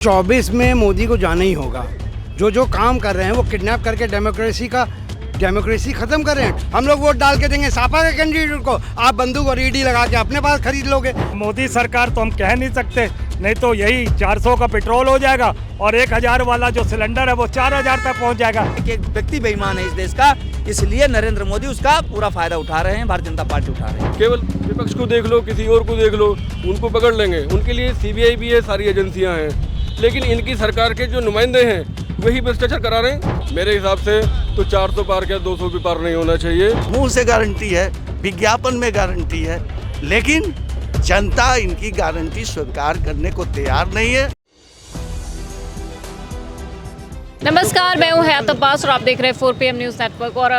24 में मोदी को जाना ही होगा। जो काम कर रहे हैं वो किडनैप करके डेमोक्रेसी खत्म कर रहे हैं। हम लोग वोट डाल के देंगे सपा के कैंडिडेट को, आप बंदूक और ईडी लगा के अपने पास खरीद लोगे। मोदी सरकार तो हम कह नहीं सकते, नहीं तो यही 400 का पेट्रोल हो जाएगा और 1000 वाला जो सिलेंडर है वो 4000 तक पहुंच जाएगा। एक व्यक्ति बेईमान है इस देश का, इसलिए नरेंद्र मोदी उसका पूरा फायदा उठा रहे हैं, भारतीय जनता पार्टी उठा रहे हैं। केवल विपक्ष को देख लो, किसी और को देख लो, उनको पकड़ लेंगे। उनके लिए सीबीआई भी है, सारी एजेंसियां हैं, लेकिन इनकी सरकार के जो नुमाइंदे हैं वही भ्रष्टाचार करा रहे हैं। मेरे हिसाब से तो 400 पार क्या 200 भी पार नहीं होना चाहिए। मुंह से गारंटी है, विज्ञापन में गारंटी है, लेकिन जनता इनकी गारंटी स्वीकार करने को तैयार नहीं है। नमस्कार, मैं हूं हयात अब्बास और आप देख रहे हैं 4PM न्यूज़ नेटवर्क। और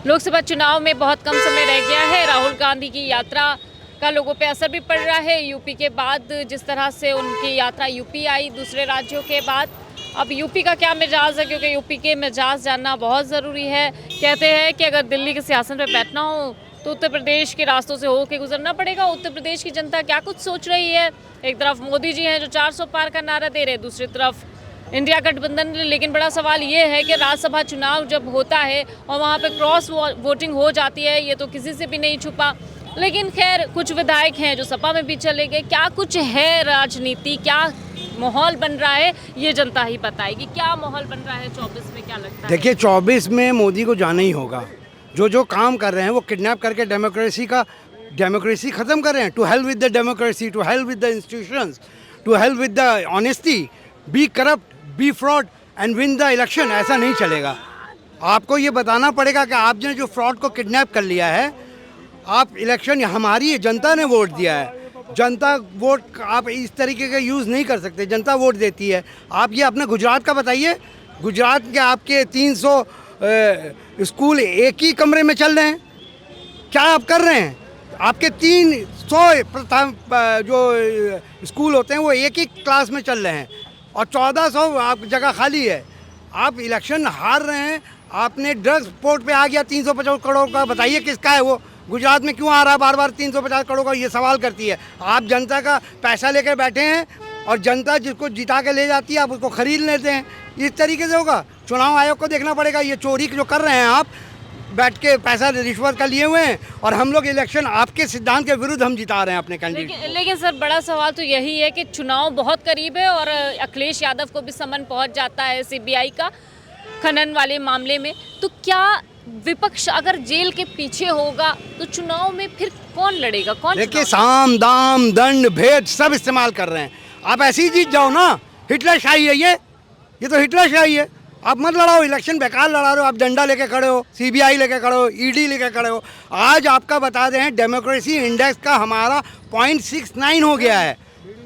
लोकसभा चुनाव में बहुत कम समय रह गया है। राहुल गांधी की यात्रा का लोगों पे असर भी पड़ रहा है। यूपी के बाद जिस तरह से उनकी यात्रा यूपी आई, दूसरे राज्यों के बाद अब यूपी का क्या मिजाज है, क्योंकि यूपी के मिजाज जानना बहुत ज़रूरी है। कहते हैं कि अगर दिल्ली के सियासत पे बैठना हो तो उत्तर प्रदेश के रास्तों से होकर गुजरना पड़ेगा। उत्तर प्रदेश की जनता क्या कुछ सोच रही है। एक तरफ मोदी जी हैं जो 400 पार का नारा दे रहे हैं, दूसरी तरफ इंडिया गठबंधन। लेकिन बड़ा सवाल ये है कि राज्यसभा चुनाव जब होता है और वहाँ पे क्रॉस वोटिंग हो जाती है, ये तो किसी से भी नहीं छुपा। लेकिन खैर, कुछ विधायक हैं जो सपा में भी चले गए। क्या कुछ है राजनीति, क्या माहौल बन रहा है, ये जनता ही बताएगी। क्या माहौल बन रहा है 24 में, क्या लगता है? देखिए, 24 में मोदी को जाना ही होगा। जो काम कर रहे हैं वो किडनैप करके डेमोक्रेसी खत्म कर रहे हैं। To help with the democracy, to help with the institutions, to help with the honesty, be corrupt, be fraud and win the election. ऐसा नहीं चलेगा। आपको ये बताना पड़ेगा कि आपने जो फ्रॉड को किडनैप कर लिया है, आप इलेक्शन हमारी जनता ने वोट दिया है। जनता वोट आप इस तरीके का यूज़ नहीं कर सकते। जनता वोट देती है। आप ये अपने गुजरात का बताइए। गुजरात के आपके 300 स्कूल एक ही कमरे में चल रहे हैं। क्या आप कर रहे हैं? आपके 300 जो स्कूल होते हैं वो एक ही क्लास में चल रहे हैं और 1400 आप जगह खाली है। आप इलेक्शन हार रहे हैं। आपने ड्रग्स पोर्ट पे आ गया 350 करोड़ का, बताइए किसका है वो? गुजरात में क्यों आ रहा है बार बार 350 करोड़ का? ये सवाल करती है। आप जनता का पैसा लेकर बैठे हैं और जनता जिसको जिता के ले जाती है आप उसको खरीद लेते हैं। इस तरीके से होगा? चुनाव आयोग को देखना पड़ेगा। ये चोरी जो कर रहे हैं आप, बैठ के पैसा रिश्वत का लिए हुए हैं, और हम लोग इलेक्शन आपके सिद्धांत के विरुद्ध हम जिता रहे हैं अपने कैंडिडेट। लेकिन सर, बड़ा सवाल तो यही है कि चुनाव बहुत करीब है और अखिलेश यादव को भी समन पहुंच जाता है सीबीआई का खनन वाले मामले में। तो क्या विपक्ष अगर जेल के पीछे होगा तो चुनाव में फिर कौन लड़ेगा? कौन? देखिए, साम दाम दंड भेद सब इस्तेमाल कर रहे हैं। आप ऐसे ही जीत जाओ ना। हिटलर शाही है ये तो हिटलर शाही है। आप मत लड़ाओ, इलेक्शन बेकार लड़ा रहे हो। आप डंडा लेके खड़े हो, सीबीआई लेके खड़े हो, ईडी लेके खड़े हो। आज आपका बता दें, डेमोक्रेसी इंडेक्स का हमारा 0.69 हो गया है।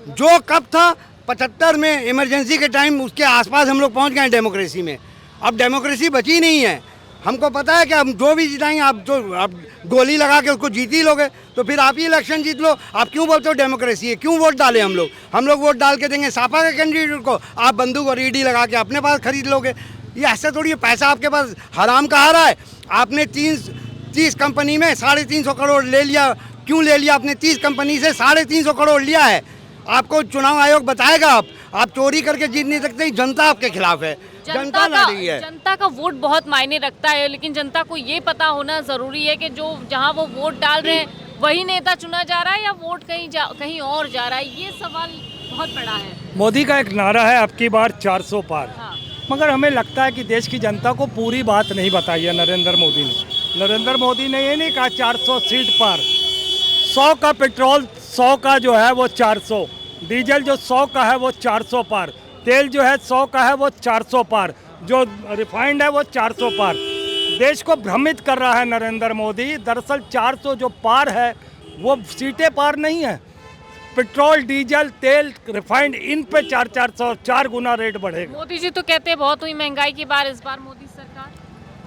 जो कब था 75 में इमरजेंसी के टाइम, उसके आसपास हम लोग पहुंच गए हैं डेमोक्रेसी में। अब डेमोक्रेसी बची नहीं है। हमको पता है कि हम जो भी जिताएंगे, आप गोली लगा के उसको जीत ही लोगे, तो फिर आप ही इलेक्शन जीत लो। आप क्यों बोलते हो डेमोक्रेसी है? क्यों वोट डालें हम लोग वोट डाल के देंगे सपा के कैंडिडेट को, आप बंदूक और ईडी लगा के अपने पास खरीद लोगे। ये ऐसा थोड़ी है। पैसा आपके पास हराम का आ रहा है। आपने 30 कंपनी में 350 करोड़ ले लिया। क्यों ले लिया? आपने 30 कंपनी से 350 करोड़ लिया है। आपको चुनाव आयोग बताएगा। आप चोरी करके जीत नहीं सकते। जनता आपके खिलाफ है। जनता लड़ रही है। जनता का वोट बहुत मायने रखता है, लेकिन जनता को ये पता होना जरूरी है कि जो जहां वो वोट डाल रहे हैं वही नेता चुना जा रहा है या वोट कहीं और जा रहा है। ये सवाल बहुत बड़ा है। मोदी का एक नारा है अब की बार 400 पार। हाँ। मगर हमें लगता है कि देश की जनता को पूरी बात नहीं बताई है नरेंद्र मोदी ने। नरेंद्र मोदी ने ये नहीं कहा 400 सीट पार। 100 का पेट्रोल, 100 का जो है वो 400, डीजल जो 100 का है वो 400 पार, तेल जो है 100 का है वो 400 पार, जो रिफाइंड है वो 400 पार। देश को भ्रमित कर रहा है नरेंद्र मोदी। दरअसल 400 जो पार है वो सीटें पार नहीं है। पेट्रोल, डीजल, तेल, रिफाइंड, इन पे 4 गुना रेट बढ़ेगा। मोदी जी तो कहते हैं बहुत हुई महंगाई की बार इस बार मोदी सरकार।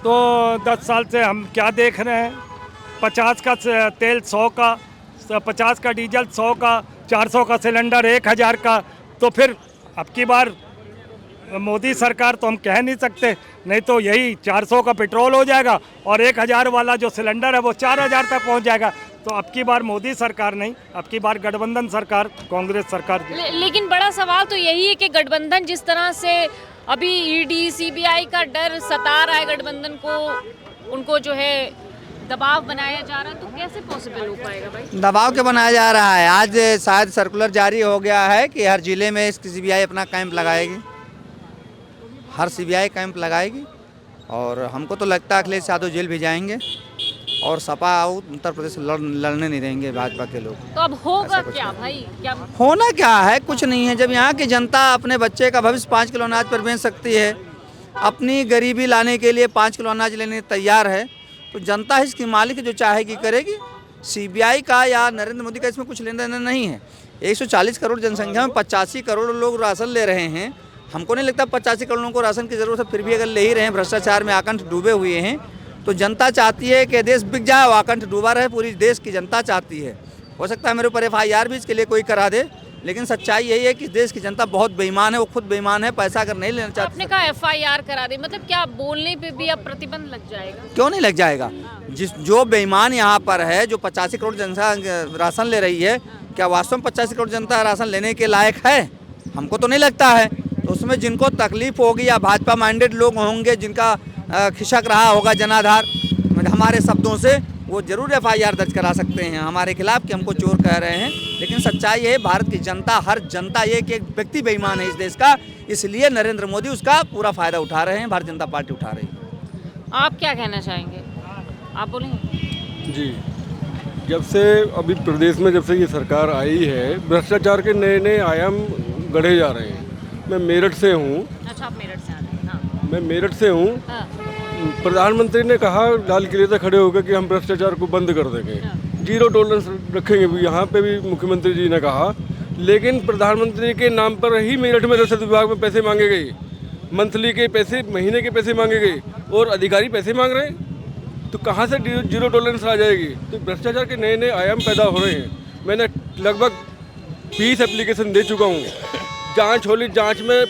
तो 10 साल से हम क्या देख रहे हैं? 50 का तेल, 100 का, 50 का डीजल, 100 का, 400 का सिलेंडर, 1000 का। तो फिर अब की बार मोदी सरकार तो हम कह नहीं सकते, नहीं तो यही 400 का पेट्रोल हो जाएगा और 1000 वाला जो सिलेंडर है वो 4000 तक पहुंच जाएगा। तो अब की बार मोदी सरकार नहीं, अब की बार गठबंधन सरकार, कांग्रेस सरकार। लेकिन बड़ा सवाल तो यही है कि गठबंधन जिस तरह से अभी ईडी सीबीआई का डर सता रहा है गठबंधन को, उनको जो है दबाव बनाया जा रहा है, तो कैसे पॉसिबल हो पाएगा भाई? दबाव के बनाया जा रहा है। आज शायद सर्कुलर जारी हो गया है कि हर जिले में सीबीआई अपना कैंप लगाएगी, हर सीबीआई कैंप लगाएगी। और हमको तो लगता है अखिलेश यादव जेल भी जाएंगे और सपा उत्तर प्रदेश लड़ने नहीं देंगे भाजपा के लोग। तो अब होगा क्या भाई? क्या होना क्या है? कुछ नहीं है। जब यहाँ की जनता अपने बच्चे का भविष्य 5 किलो अनाज पर बेच सकती है, अपनी गरीबी लाने के लिए 5 किलो अनाज लेने तैयार है, तो जनता इसकी मालिक जो चाहेगी करेगी। सीबीआई का या नरेंद्र मोदी का इसमें कुछ लेना देना नहीं है। 140 करोड़ जनसंख्या में 85 करोड़ लोग राशन ले रहे हैं। हमको नहीं लगता 85 करोड़ लोगों को राशन की ज़रूरत है, फिर भी अगर ले ही रहे हैं, भ्रष्टाचार में आकंठ डूबे हुए हैं, तो जनता चाहती है कि देश बिक जाए, वो आकंठ डूबा रहे, पूरी देश की जनता चाहती है। हो सकता है मेरे ऊपर FIR भी इसके लिए कोई करा दे, लेकिन सच्चाई यही है कि देश की जनता बहुत बेईमान है, वो खुद बेईमान है। पैसा अगर नहीं लेना चाहती, आपने कहा FIR करा दे, मतलब क्या बोलने पे भी अब प्रतिबंध लग जाएगा? क्यों नहीं लग जाएगा? जो बेईमान यहाँ पर है, जो 85 करोड़ जनता राशन ले रही है, क्या वास्तव में 85 करोड़ जनता राशन लेने के लायक है? हमको तो नहीं लगता है। तो उसमें जिनको तकलीफ होगी या भाजपा माइंडेड लोग होंगे जिनका खिसक रहा होगा जनाधार हमारे शब्दों से, वो जरूर FIR दर्ज करा सकते हैं हमारे खिलाफ कि हमको चोर कह रहे हैं। लेकिन सच्चाई है, भारत की जनता, हर जनता, ये कि एक व्यक्ति बेईमान है इस देश का, इसलिए नरेंद्र मोदी उसका पूरा फायदा उठा रहे हैं, भारतीय जनता पार्टी उठा रही है। आप क्या कहना चाहेंगे? आप बोलेंगे? जी, जब से अभी प्रदेश में जब से ये सरकार आई है, भ्रष्टाचार के नए नए आयाम गढ़े जा रहे हैं। मैं मेरठ से हूँ। अच्छा, आप मेरठ से आ रहे हैं? हाँ। मैं मेरठ से हूँ। हाँ। प्रधानमंत्री ने कहा लाल किले से खड़े होकर कि हम भ्रष्टाचार को बंद कर देंगे, जीरो टॉलरेंस रखेंगे भी। यहाँ पे भी मुख्यमंत्री जी ने कहा, लेकिन प्रधानमंत्री के नाम पर ही मेरठ में रसद विभाग में पैसे मांगे गए, मंथली के पैसे, महीने के पैसे मांगे गए, और अधिकारी पैसे मांग रहे हैं। तो कहाँ से जीरो टॉलरेंस आ जाएगी? तो भ्रष्टाचार के नए नए आयाम पैदा हो रहे हैं। मैंने लगभग 20 एप्लीकेशन दे चुका हूँ। जांच होली, जांच में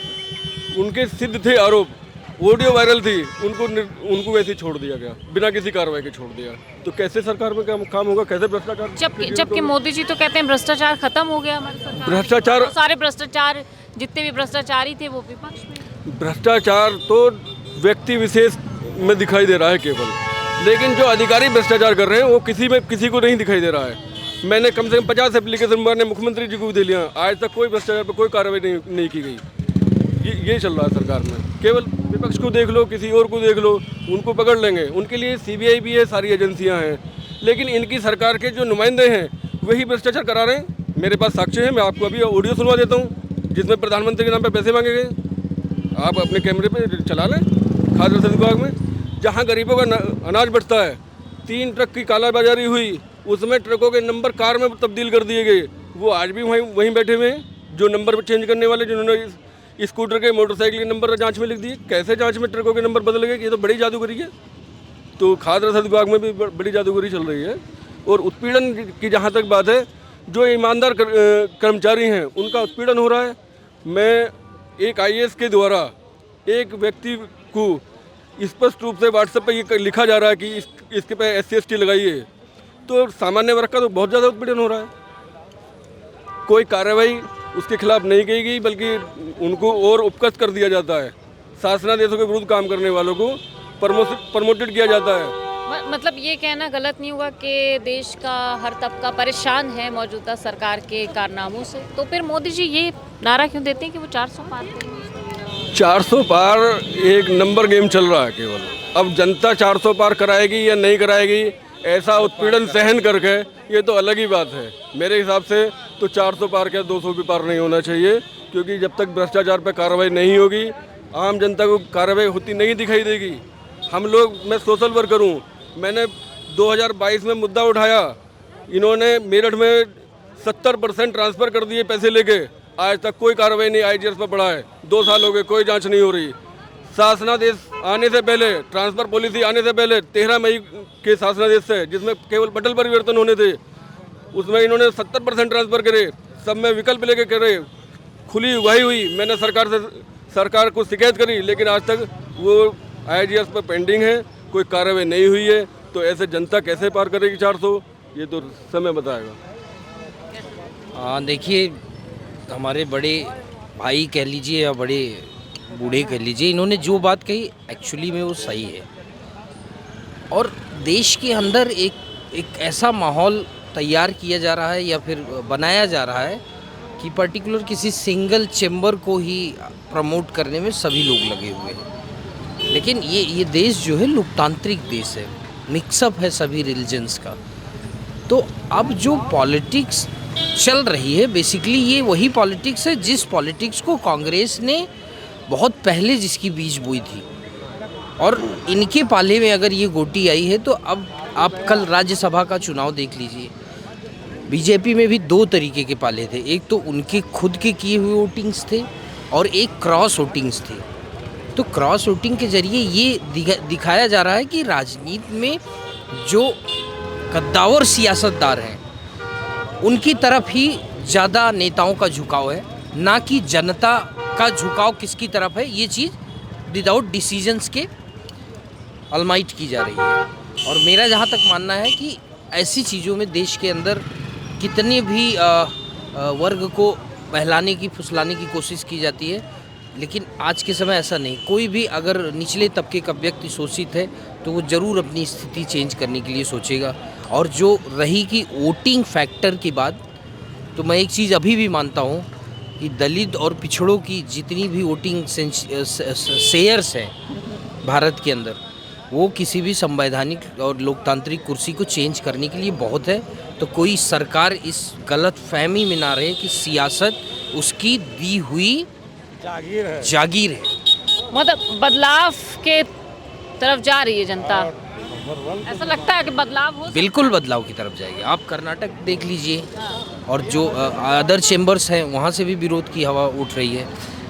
उनके सिद्ध थे आरोप, ऑडियो वायरल थी, उनको वैसे ही छोड़ दिया गया, बिना किसी कार्रवाई के छोड़ दिया। तो कैसे सरकार में काम होगा? कैसे भ्रष्टाचार? जबकि मोदी जी तो कहते हैं भ्रष्टाचार खत्म हो गया हमारी सरकार में। भ्रष्टाचार, सारे भ्रष्टाचार, जितने भी भ्रष्टाचारी थे वो विपक्ष में। भ्रष्टाचार तो व्यक्ति विशेष में दिखाई दे रहा है केवल, लेकिन जो अधिकारी भ्रष्टाचार कर रहे हैं वो किसी को नहीं दिखाई दे रहा है। मैंने कम से कम 50 एप्लीकेशन मैंने मुख्यमंत्री जी को भी दे लिया, आज तक कोई भ्रष्टाचार पर कोई कार्रवाई नहीं की गई। ये चल रहा है सरकार में। केवल विपक्ष को देख लो, किसी और को देख लो, उनको पकड़ लेंगे। उनके लिए CBI भी है, सारी एजेंसियां हैं, लेकिन इनकी सरकार के जो नुमाइंदे हैं वही भ्रष्टाचार करा रहे हैं। मेरे पास साक्ष्य है, मैं आपको अभी ऑडियो सुनवा देता हूँ जिसमें प्रधानमंत्री के नाम पर पैसे मांगे गए। आप अपने कैमरे पर चला लें। खाद्य रसद विभाग में जहाँ गरीबों का अनाज बचता है, 3 ट्रक की कालाबाजारी हुई, उसमें ट्रकों के नंबर कार में तब्दील कर दिए गए। वो आज भी वहीं बैठे हुए हैं, जो नंबर चेंज करने वाले, जिन्होंने स्कूटर के, मोटरसाइकिल के नंबर जांच में लिख दिए। कैसे जांच में ट्रकों के नंबर बदल गए? ये तो बड़ी जादूगरी है। तो खाद्य रसद विभाग में भी बड़ी जादूगरी चल रही है। और उत्पीड़न की जहाँ तक बात है, जो ईमानदार कर्मचारी हैं उनका उत्पीड़न हो रहा है। मैं एक IAS के द्वारा एक व्यक्ति को स्पष्ट रूप से व्हाट्सएप पर ये लिखा जा रहा है कि इसके पे SC/ST लगाइए, तो सामान्य वर्ग का तो बहुत ज़्यादा उत्पीड़न हो रहा है। कोई कार्रवाई उसके खिलाफ नहीं की गई, बल्कि उनको और उपकत कर दिया जाता है। शासनादेशों के विरुद्ध काम करने वालों को प्रमोटेड किया जाता है। मतलब ये कहना गलत नहीं हुआ कि देश का हर तबका परेशान है मौजूदा सरकार के कारनामों से, तो फिर मोदी जी ये नारा क्यों देते हैं कि वो 400 पार करेंगे? 400 पार एक नंबर गेम चल रहा है केवल। अब जनता 400 पार कराएगी या नहीं कराएगी, ऐसा उत्पीड़न सहन करके, ये तो अलग ही बात है। मेरे हिसाब से तो 400 पार क्या 200 भी पार नहीं होना चाहिए, क्योंकि जब तक भ्रष्टाचार पर कार्रवाई नहीं होगी, आम जनता को कार्रवाई होती नहीं दिखाई देगी। हम लोग, मैं सोशल वर्कर हूँ, मैंने 2022 में मुद्दा उठाया, इन्होंने मेरठ में 70% ट्रांसफ़र कर दिए पैसे लेके, आज तक कोई कार्रवाई नहीं IGS पर पड़ा है। 2 साल हो गए, कोई जांच नहीं हो रही। शासनादेश आने से पहले, ट्रांसफ़र पॉलिसी आने से पहले 13 मई के शासनादेश से, जिसमें केवल पटल परिवर्तन होने थे, उसमें इन्होंने 70% ट्रांसफ़र करे, सब में विकल्प लेके करे, खुली उगाही हुई। मैंने सरकार को शिकायत करी, लेकिन आज तक वो IGS पर पेंडिंग है, कोई कार्रवाई नहीं हुई है। तो ऐसे जनता कैसे पार करेगी 400? ये तो समय बताएगा। देखिए, हमारे बड़े भाई कह लीजिए या बड़े बूढ़े कह लीजिए, इन्होंने जो बात कही एक्चुअली में वो सही है। और देश के अंदर एक ऐसा माहौल तैयार किया जा रहा है या फिर बनाया जा रहा है कि पर्टिकुलर किसी सिंगल चेम्बर को ही प्रमोट करने में सभी लोग लगे हुए हैं। लेकिन ये देश जो है लोकतांत्रिक देश है, मिक्सअप है सभी रिलीजन्स का। तो अब जो पॉलिटिक्स चल रही है बेसिकली ये वही पॉलिटिक्स है जिस पॉलिटिक्स को कांग्रेस ने बहुत पहले जिसकी बीज बोई थी। और इनके पाले में अगर ये गोटी आई है तो अब आप कल राज्यसभा का चुनाव देख लीजिए। बीजेपी में भी दो तरीके के पाले थे, एक तो उनके खुद के किए हुए वोटिंग्स थे और एक क्रॉस वोटिंग्स थे। तो क्रॉस वोटिंग के जरिए ये दिखाया जा रहा है कि राजनीति में जो कद्दावर सियासतदार हैं उनकी तरफ ही ज़्यादा नेताओं का झुकाव है, ना कि जनता का झुकाव किसकी तरफ है। ये चीज़ विदाउट डिसीजंस के अलमाइट की जा रही है। और मेरा जहाँ तक मानना है कि ऐसी चीज़ों में देश के अंदर कितने भी वर्ग को बहलाने की फुसलाने की कोशिश की जाती है, लेकिन आज के समय ऐसा नहीं। कोई भी अगर निचले तबके का व्यक्ति शोषित है तो वो ज़रूर अपनी स्थिति चेंज करने के लिए सोचेगा। और जो रही कि वोटिंग फैक्टर की बात, तो मैं एक चीज़ अभी भी मानता हूँ कि दलित और पिछड़ों की जितनी भी वोटिंग शेयर्स हैं भारत के अंदर, वो किसी भी संवैधानिक और लोकतांत्रिक कुर्सी को चेंज करने के लिए बहुत है। तो कोई सरकार इस गलत फहमी में ना रहे कि सियासत उसकी दी हुई जागीर है। मतलब बदलाव के तरफ जा रही है जनता, ऐसा लगता है कि बदलाव हो। बिल्कुल बदलाव की तरफ जाएगी। आप कर्नाटक देख लीजिए और जो अदर चेंबर्स हैं वहाँ से भी विरोध की हवा उठ रही है।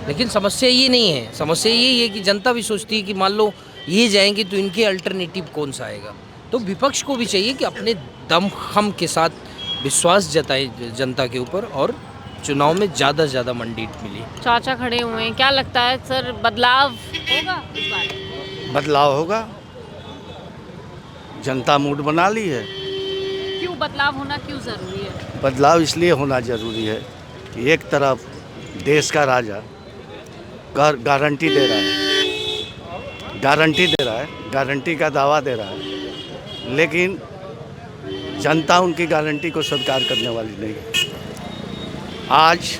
लेकिन समस्या ये नहीं है, समस्या यही है कि जनता भी सोचती है कि मान लो ये जाएंगे तो इनके अल्टरनेटिव कौन सा आएगा। तो विपक्ष को भी चाहिए कि अपने दमखम के साथ विश्वास जताए जनता के ऊपर और चुनाव में ज़्यादा से ज़्यादा मंडीट मिली। चाचा खड़े हुए हैं, क्या लगता है सर बदलाव होगा इस बार? बदलाव होगा, जनता मूड बना ली है। क्यों बदलाव होना क्यों ज़रूरी है? बदलाव इसलिए होना ज़रूरी है कि एक तरफ देश का राजा गारंटी दे रहा है, गारंटी का दावा दे रहा है, लेकिन जनता उनकी गारंटी को स्वीकार करने वाली नहीं है। आज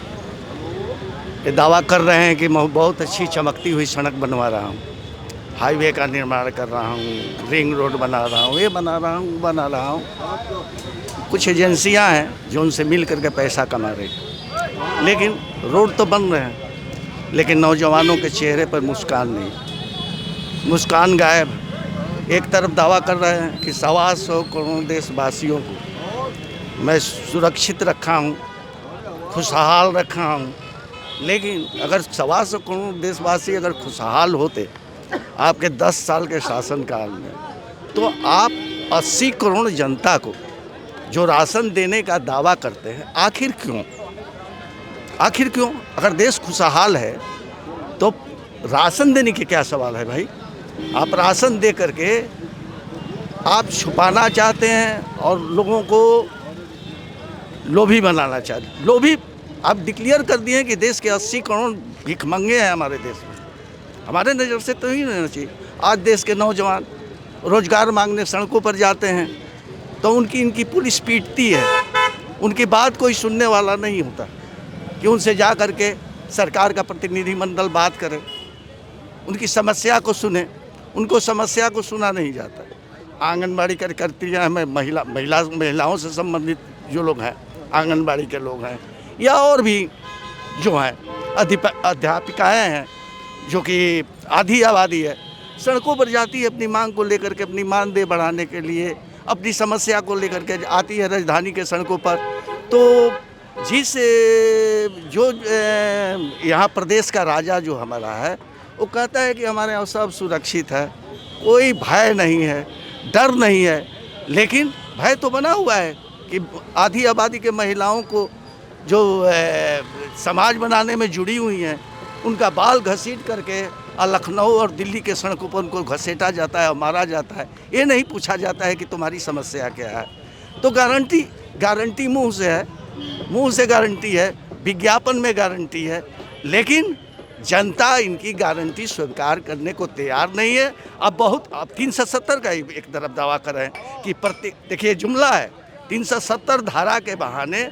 ये दावा कर रहे हैं कि मैं बहुत अच्छी चमकती हुई सड़क बनवा रहा हूँ, हाईवे का निर्माण कर रहा हूँ, रिंग रोड बना रहा हूँ, ये बना रहा हूँ, वो बना रहा हूँ। कुछ एजेंसियाँ हैं जो उनसे मिल करके पैसा कमा रही, लेकिन रोड तो बन रहे हैं, लेकिन नौजवानों के चेहरे पर मुस्कान नहीं, मुस्कान गायब। एक तरफ दावा कर रहे हैं कि 125 करोड़ देशवासियों को मैं सुरक्षित रखा हूँ, खुशहाल रखा हूँ, लेकिन अगर 125 करोड़ देशवासी अगर खुशहाल होते आपके 10 साल के शासनकाल में, तो आप 80 करोड़ जनता को जो राशन देने का दावा करते हैं, आखिर क्यों? अगर देश खुशहाल है तो राशन देने के क्या सवाल है भाई? आप राशन दे करके आप छुपाना चाहते हैं और लोगों को लोभी बनाना चाहते हैं। लोभी आप डिक्लेयर कर दिए कि देश के 80 करोड़ भिखमंगे हैं हमारे देश में। हमारे नज़र से तो ही रहना चाहिए। आज देश के नौजवान रोजगार मांगने सड़कों पर जाते हैं तो इनकी पुलिस पीटती है, उनकी बात कोई सुनने वाला नहीं होता कि उनसे जा कर के सरकार का प्रतिनिधिमंडल बात करे, उनकी समस्या को सुने। उनको समस्या को सुना नहीं जाता। आंगनबाड़ी करती हैं, हमें महिलाओं से संबंधित जो लोग हैं, आंगनबाड़ी के लोग हैं या और भी जो हैं अध्यापिकाएँ हैं, जो कि आधी आबादी है, सड़कों पर जाती है अपनी मांग को लेकर के, अपनी मानदेय बढ़ाने के लिए, अपनी समस्या को लेकर के आती है राजधानी के सड़कों पर। तो जो यहाँ प्रदेश का राजा जो हमारा है, वो कहता है कि हमारे यहाँ सब सुरक्षित है, कोई भय नहीं है, डर नहीं है, लेकिन भय तो बना हुआ है कि आधी आबादी के महिलाओं को जो समाज बनाने में जुड़ी हुई हैं, उनका बाल घसीट करके लखनऊ और दिल्ली के सड़कों पर उनको घसीटा जाता है और मारा जाता है। ये नहीं पूछा जाता है कि तुम्हारी समस्या क्या है। तो गारंटी मुंह से है, मुंह से गारंटी है, विज्ञापन में गारंटी है, लेकिन जनता इनकी गारंटी स्वीकार करने को तैयार नहीं है। अब 370 का एक तरफ दावा कर रहे हैं कि प्रत्येक, देखिए जुमला है 370 धारा के बहाने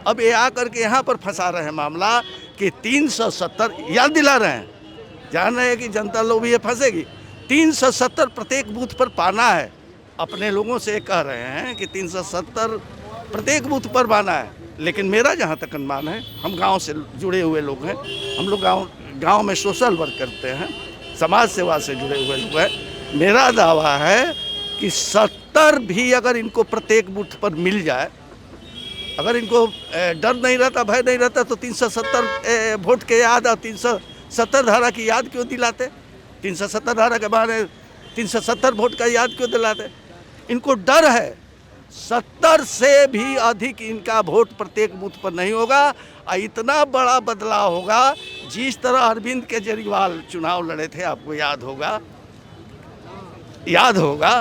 अब ये आकर के यहाँ पर फंसा रहे हैं मामला कि 370 याद दिला रहे हैं, जान रहे हैं कि जनता लोग भी ये फंसेगी। 370 प्रत्येक बूथ पर पाना है, अपने लोगों से कह रहे हैं कि 370 प्रत्येक बूथ पर पाना है। लेकिन मेरा जहाँ तक अनुमान है, हम गांव से जुड़े हुए लोग हैं, हम लोग गांव में सोशल वर्क करते हैं, समाज सेवा से जुड़े हुए लोग हैं। मेरा दावा है कि 70 भी अगर इनको प्रत्येक बूथ पर मिल जाए, अगर इनको डर नहीं रहता, भय नहीं रहता, तो 370 वोट के याद और 370 धारा की याद क्यों दिलाते? 370 धारा के बहाने 370 वोट का याद क्यों दिलाते? इनको डर है 70 से भी अधिक इनका वोट प्रत्येक बूथ पर नहीं होगा। और इतना बड़ा बदलाव होगा, जिस तरह अरविंद केजरीवाल चुनाव लड़े थे, आपको याद होगा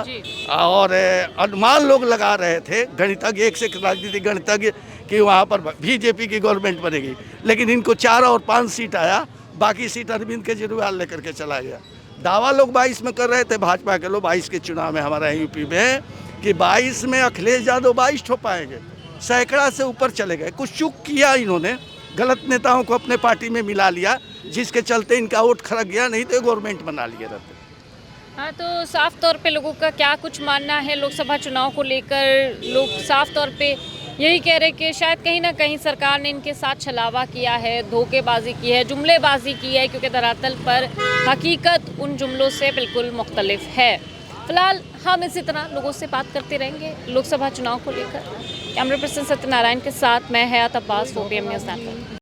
और अनुमान लोग लगा रहे थे, गणितज्ञ, एक से राजनीतिक गणितज्ञ, कि वहाँ पर बीजेपी की गवर्नमेंट बनेगी, लेकिन इनको 4 और 5 सीट आया, बाकी सीट अरविंद केजरीवाल लेकर के चला गया। दावा लोग 22 में कर रहे थे, भाजपा के लोग 22 के चुनाव में हमारा यूपी में, कि 22 में अखिलेश यादव 22 ठो पाएंगे, सैकड़ा से ऊपर चले गए। कुछ चूक किया इन्होंने, गलत नेताओं को अपने पार्टी में मिला लिया, जिसके चलते इनका वोट खरक गया, नहीं तो गवर्नमेंट बना लिए रहते। हाँ, तो साफ तौर पे लोगों का क्या कुछ मानना है लोकसभा चुनाव को लेकर? लोग साफ तौर पे यही कह रहे कि शायद कहीं ना कहीं सरकार ने इनके साथ छलावा किया है, धोखेबाजी की है, जुमलेबाजी की है, क्योंकि धरातल पर हकीकत उन जुमलों से बिल्कुल मुख्तलिफ है। फिलहाल हम इसी तरह लोगों से बात करते रहेंगे लोकसभा चुनाव को लेकर। कैमरा पर्सन सत्यनारायण के साथ मैं हयात अब्बास, 4PM न्यूज़ नेटवर्क।